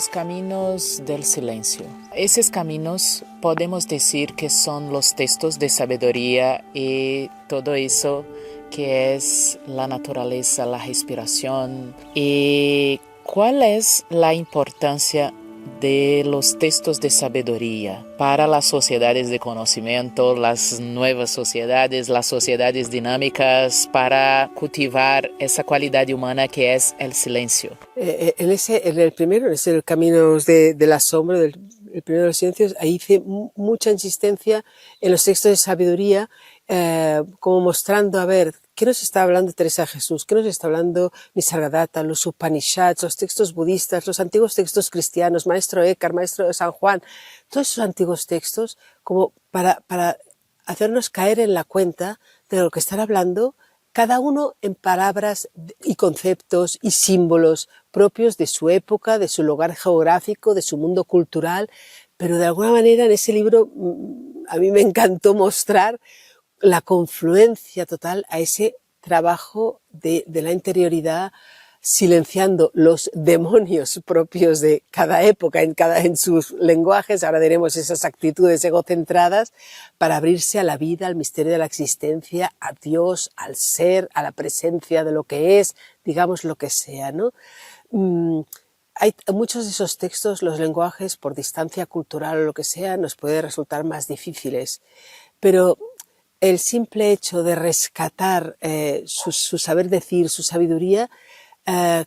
Los caminos del silencio. Esos caminos podemos decir que son los textos de sabiduría y todo eso que es la naturaleza, la respiración. ¿Y cuál es la importancia de los textos de sabiduría para las sociedades de conocimiento, las nuevas sociedades, las sociedades dinámicas, para cultivar esa cualidad humana que es el silencio? En el primero, en el Caminos del Asombro, el primero de los silencios, ahí hice mucha insistencia en los textos de sabiduría, como mostrando, a ver, ¿qué nos está hablando Teresa de Jesús? ¿Qué nos está hablando Nisargadatta, los Upanishads, los textos budistas, los antiguos textos cristianos, Maestro Eckhart, Maestro San Juan? Todos esos antiguos textos, como para hacernos caer en la cuenta de lo que están hablando, cada uno en palabras y conceptos y símbolos propios de su época, de su lugar geográfico, de su mundo cultural, pero de alguna manera en ese libro a mí me encantó mostrar la confluencia total a ese trabajo de la interioridad, silenciando los demonios propios de cada época en sus lenguajes. Ahora diremos esas actitudes egocentradas, para abrirse a la vida, al misterio de la existencia, a Dios, al ser, a la presencia de lo que es, digamos lo que sea, ¿no? Hay muchos de esos textos, los lenguajes, por distancia cultural o lo que sea, nos puede resultar más difíciles, pero el simple hecho de rescatar su saber decir, su sabiduría,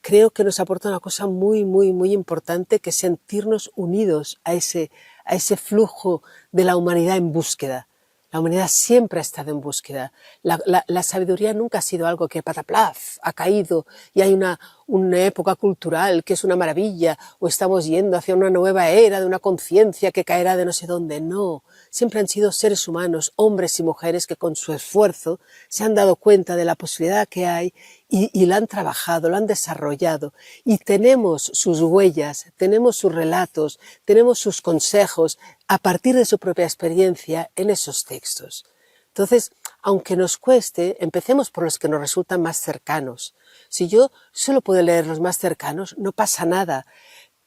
creo que nos aporta una cosa muy, muy, muy importante, que es sentirnos unidos a ese flujo de la humanidad en búsqueda. La humanidad siempre ha estado en búsqueda. La sabiduría nunca ha sido algo que pataplaf ha caído y hay una época cultural que es una maravilla, o estamos yendo hacia una nueva era de una conciencia que caerá de no sé dónde. No, siempre han sido seres humanos, hombres y mujeres, que con su esfuerzo se han dado cuenta de la posibilidad que hay y la han trabajado, lo han desarrollado, y tenemos sus huellas, tenemos sus relatos, tenemos sus consejos a partir de su propia experiencia en esos textos. Entonces, aunque nos cueste, empecemos por los que nos resultan más cercanos. Si yo solo puedo leer los más cercanos, no pasa nada,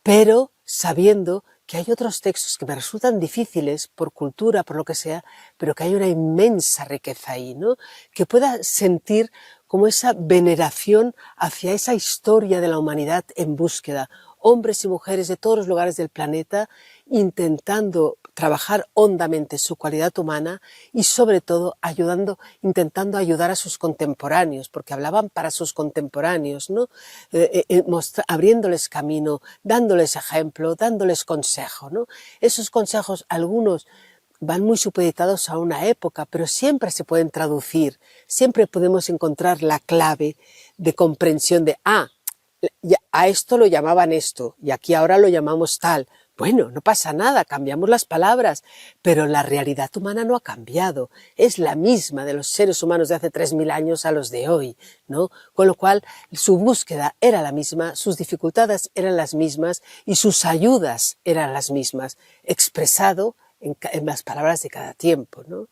pero sabiendo que hay otros textos que me resultan difíciles por cultura, por lo que sea, pero que hay una inmensa riqueza ahí, ¿no? Que pueda sentir como esa veneración hacia esa historia de la humanidad en búsqueda, hombres y mujeres de todos los lugares del planeta intentando trabajar hondamente su cualidad humana y sobre todo intentando ayudar a sus contemporáneos, porque hablaban para sus contemporáneos, ¿no? Abriéndoles camino, dándoles ejemplo, dándoles consejo, ¿no? Esos consejos, algunos van muy supeditados a una época, pero siempre se pueden traducir, siempre podemos encontrar la clave de comprensión de, a esto lo llamaban esto, y aquí ahora lo llamamos tal. Bueno, no pasa nada, cambiamos las palabras, pero la realidad humana no ha cambiado, es la misma de los seres humanos de hace 3000 años a los de hoy, ¿no? Con lo cual, su búsqueda era la misma, sus dificultades eran las mismas y sus ayudas eran las mismas, expresado en las palabras de cada tiempo, ¿no?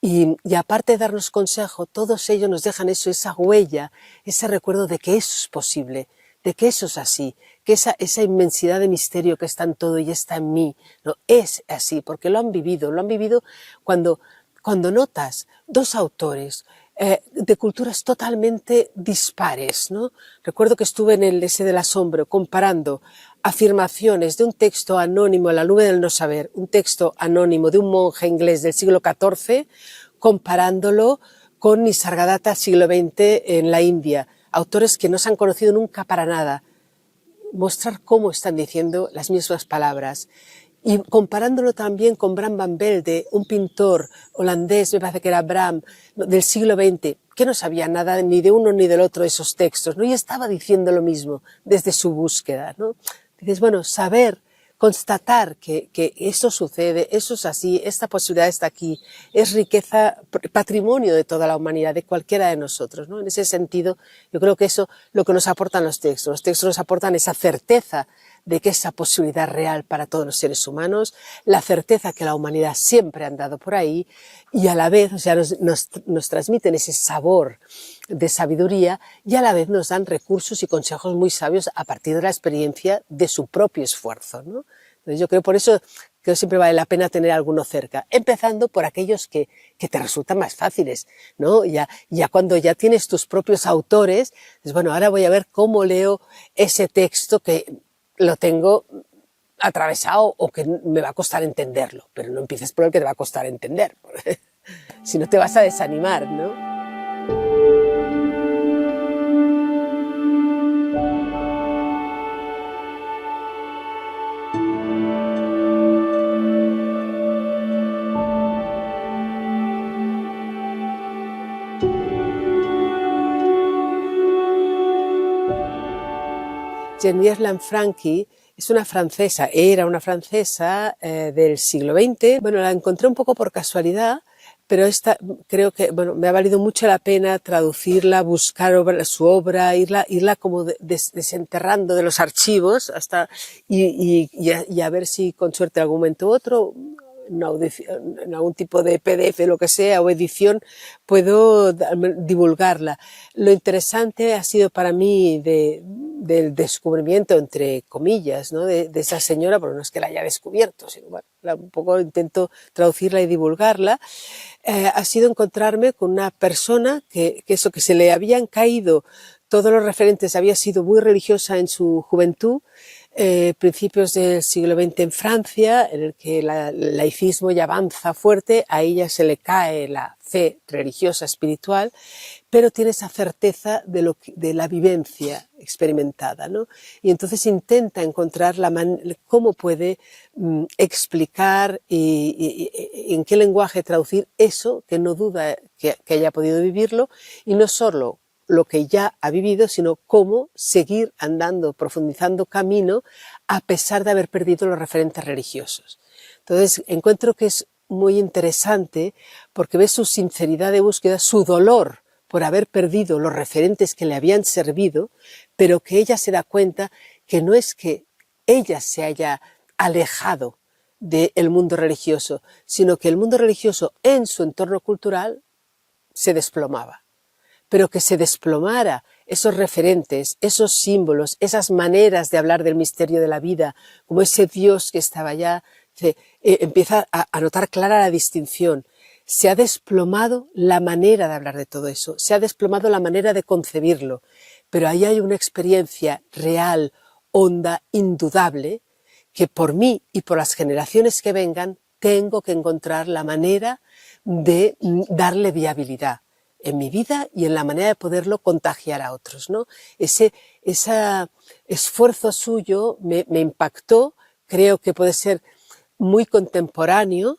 Y aparte de darnos consejo, todos ellos nos dejan eso, esa huella, ese recuerdo de que eso es posible, de que eso es así, que esa inmensidad de misterio que está en todo y está en mí, ¿no? Es así, porque lo han vivido cuando notas dos autores de culturas totalmente dispares, ¿no? Recuerdo que estuve en ese del asombro comparando afirmaciones de un texto anónimo, La nube del no saber, un texto anónimo de un monje inglés del siglo XIV, comparándolo con Nisargadatta, siglo XX, en la India, autores que no se han conocido nunca para nada, mostrar cómo están diciendo las mismas palabras. Y comparándolo también con Bram van Velde, un pintor holandés, me parece que era Bram, del siglo XX, que no sabía nada ni de uno ni del otro de esos textos, ¿no? Y estaba diciendo lo mismo desde su búsqueda, ¿no? Dices, bueno, saber, constatar que eso sucede, eso es así, esta posibilidad está aquí, es riqueza, patrimonio de toda la humanidad, de cualquiera de nosotros, ¿no? En ese sentido, yo creo que eso es lo que nos aportan los textos. Los textos nos aportan esa certeza de que esa posibilidad real para todos los seres humanos, la certeza que la humanidad siempre ha andado por ahí y a la vez, o sea, nos transmiten ese sabor de sabiduría y a la vez nos dan recursos y consejos muy sabios a partir de la experiencia de su propio esfuerzo, ¿no? Entonces yo creo por eso que siempre vale la pena tener alguno cerca, empezando por aquellos que te resultan más fáciles, ¿no? Ya cuando ya tienes tus propios autores, dices, bueno, ahora voy a ver cómo leo ese texto que lo tengo atravesado o que me va a costar entenderlo, pero no empieces por el que te va a costar entender, si no te vas a desanimar, ¿no? Geneviève Lanfranchi es una francesa, era una francesa del siglo XX. Bueno, la encontré un poco por casualidad, pero esta creo que bueno, me ha valido mucho la pena traducirla, buscar su obra, irla como desenterrando de los archivos hasta y a ver si con suerte algún momento u otro en algún tipo de PDF, lo que sea, o edición, puedo divulgarla. Lo interesante ha sido para mí del descubrimiento, entre comillas, ¿no? de esa señora, porque no es que la haya descubierto, sino bueno, un poco intento traducirla y divulgarla, ha sido encontrarme con una persona que se le habían caído todos los referentes, había sido muy religiosa en su juventud, principios del siglo XX en Francia, en el que el laicismo ya avanza fuerte, a ella se le cae la fe religiosa espiritual, pero tiene esa certeza de la vivencia experimentada, ¿no? Y entonces intenta encontrar cómo puede explicar y en qué lenguaje traducir eso que no duda que haya podido vivirlo, y no solo lo que ya ha vivido, sino cómo seguir andando, profundizando camino a pesar de haber perdido los referentes religiosos. Entonces, encuentro que es muy interesante porque ves su sinceridad de búsqueda, su dolor por haber perdido los referentes que le habían servido, pero que ella se da cuenta que no es que ella se haya alejado del mundo religioso, sino que el mundo religioso en su entorno cultural se desplomaba. Pero que se desplomara esos referentes, esos símbolos, esas maneras de hablar del misterio de la vida, como ese Dios que estaba allá, empieza a notar clara la distinción. Se ha desplomado la manera de hablar de todo eso, se ha desplomado la manera de concebirlo, pero ahí hay una experiencia real, honda, indudable, que por mí y por las generaciones que vengan tengo que encontrar la manera de darle viabilidad en mi vida y en la manera de poderlo contagiar a otros, ¿no? Ese esfuerzo suyo me impactó, creo que puede ser muy contemporáneo,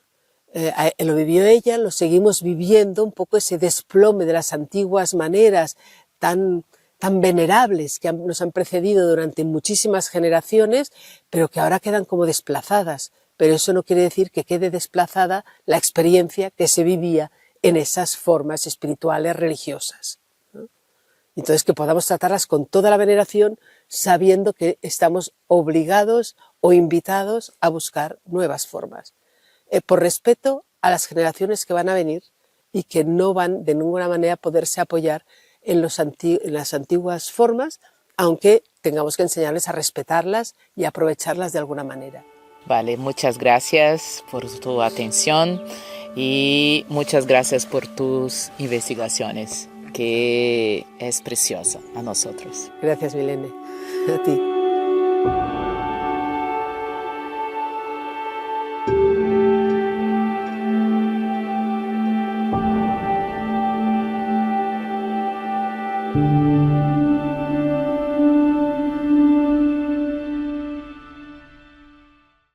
lo vivió ella, lo seguimos viviendo, un poco ese desplome de las antiguas maneras tan venerables que nos han precedido durante muchísimas generaciones, pero que ahora quedan como desplazadas. Pero eso no quiere decir que quede desplazada la experiencia que se vivía en esas formas espirituales religiosas, ¿no? Entonces que podamos tratarlas con toda la veneración, sabiendo que estamos obligados o invitados a buscar nuevas formas, por respeto a las generaciones que van a venir y que no van de ninguna manera a poderse apoyar en las antiguas formas, aunque tengamos que enseñarles a respetarlas y aprovecharlas de alguna manera. Vale, muchas gracias por tu atención y muchas gracias por tus investigaciones, que es preciosa a nosotros. Gracias, Milene. A ti.